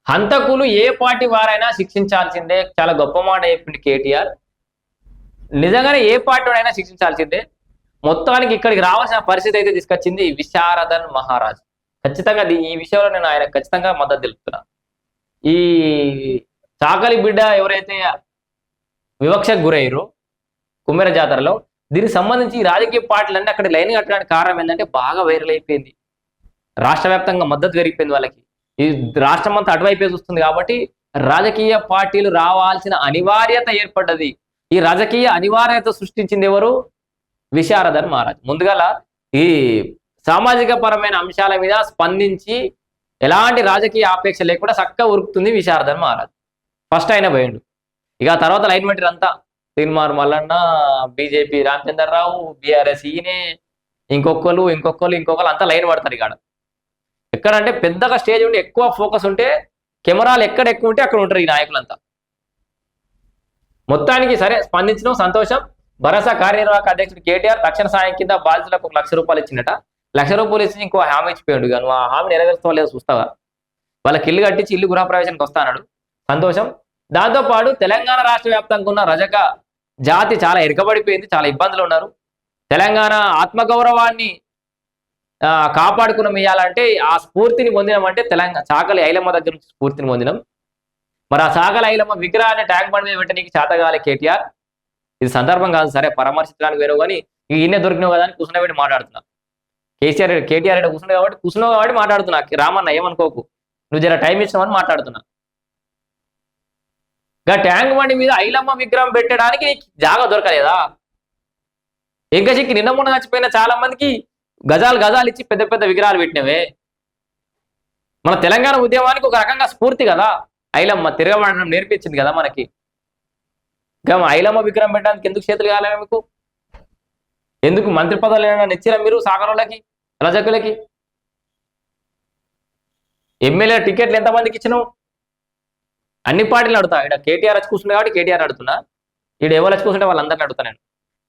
హంతకులు ఏ పార్టీ వారైనా శిక్షించాల్సిందే. చాలా గొప్ప మాట చెప్పింది కేటీఆర్. నిజంగానే ఏ పార్టీ వాడైనా శిక్షించాల్సిందే. మొత్తానికి ఇక్కడికి రావాల్సిన పరిస్థితి అయితే తీసుకొచ్చింది విశారదన్ మహారాజ్. ఖచ్చితంగా ఈ విషయంలో నేను ఆయన ఖచ్చితంగా మద్దతు తెలుపుతున్నా. ఈ చాకలి బిడ్డ ఎవరైతే వివక్షకు గురయ్యారో కుమ్మెర జాతరలో, దీనికి సంబంధించి రాజకీయ పార్టీలన్నీ అక్కడ లైన్ కట్టడానికి కారణం ఏంటంటే బాగా వైరల్ అయిపోయింది. రాష్ట్ర వ్యాప్తంగా మద్దతు పెరిగిపోయింది వాళ్ళకి. ఈ రాష్ట్రం అంతా అటువైపే చూస్తుంది కాబట్టి రాజకీయ పార్టీలు రావాల్సిన అనివార్యత ఏర్పడ్డది. ఈ రాజకీయ అనివార్యత సృష్టించింది ఎవరు? విశారదన్ మహారాజ్. ముందుగాల ఈ సామాజిక పరమైన అంశాల మీద స్పందించి ఎలాంటి రాజకీయ ఆపేక్ష లేకుండా చక్కగా ఉరుకుతుంది విశారదన్ మహారాజ్. ఫస్ట్ ఆయన పోయిండు. ఇక తర్వాత లైన్ మెటీరియల్ అంతా తీన్మార్ మల్లన్న, బీజేపీ రామచంద్రరావు, బీఆర్ఎస్ ఈయనే, ఇంకొకరు అంతా లైన్ పడతారు. ఇక్కడ ఎక్కడంటే పెద్దగా స్టేజ్ ఉండి ఎక్కువ ఫోకస్ ఉంటే, కెమెరాలు ఎక్కడ ఎక్కువ ఉంటే అక్కడ ఉంటారు ఈ నాయకులంతా. మొత్తానికి సరే స్పందించడం సంతోషం. భరోసా కార్యనిర్వాహక అధ్యక్షుడు కేటీఆర్ తక్షణ సాయం కింద బాధితులకు 1 లక్ష రూపాయలు ఇచ్చిందట. 1 లక్ష రూపాయలు ఇచ్చి ఇంకో హామీ ఇచ్చిపోయాడు. నువ్వు ఆ హామీ నెరవేరుస్తావో లేదో చూస్తావా? వాళ్ళకి ఇల్లు కట్టించి ఇల్లు గృహప్రవేశానికి వస్తాడు. సంతోషం. దాంతోపాటు తెలంగాణ రాష్ట్ర వ్యాప్తంగా ఉన్న రజక జాతి చాలా ఇరకబడిపోయింది, చాలా ఇబ్బందులు ఉన్నారు. తెలంగాణ ఆత్మగౌరవాన్ని కాపాడుకుని ఇయ్యాలంటే ఆ స్ఫూర్తిని పొందినామంటే తెలంగాణ చాకలి ఐలమ్మ దగ్గర నుంచి స్ఫూర్తిని పొందినాం. మరి ఆ చాకలి ఐలమ్మ విగ్రహాన్ని ట్యాంక్ బండ్ మీద పెట్టడానికి చేతగాలి కేటీఆర్. ఇది సందర్భం కాదు, సరే పరామర్శించడానికి వేరే కానీ ఈయనే దొరికినావు కదా అని కూర్చున్నబెట్టి మాట్లాడుతున్నా. కేటీఆర్ కూర్చున్నావు కాబట్టి మాట్లాడుతున్నా. రామన్న ఏమనుకోకు, నువ్వు జర టైం ఇచ్చినావని మాట్లాడుతున్నా. ట్యాంక్ బండి మీద ఐలమ్మ విగ్రహం పెట్టడానికి జాగా దొరకలేదా? ఇంకా చిక్కి నిన్న మొన్న చచ్చిపోయిన చాలా మందికి గజాలు ఇచ్చి పెద్ద పెద్ద విగ్రహాలు పెట్టినవే. మన తెలంగాణ ఉద్యమానికి ఒక రకంగా స్ఫూర్తి కదా ఐలమ్మ. తిరగబడడం నేర్పించింది కదా మనకి. ఇంకా ఐలమ్మ విగ్రహం పెట్టడానికి ఎందుకు చేతులు కాలేమే మీకు? ఎందుకు మంత్రి పదవులు ఏమైనా ఇచ్చిరా మీరు సాగరోళ్ళకి, రజకులకి? ఎమ్మెల్యే టికెట్లు ఎంతమందికి ఇచ్చినావు? అన్ని పార్టీలు అడుగుతా. ఇక్కడ కేటీఆర్ వచ్చి కూర్చుండే కాబట్టి కేటీఆర్ అడుగుతున్నా. ఇక్కడ ఎవరు వచ్చి కూర్చుంటే వాళ్ళందరినీ అడుగుతా నేను.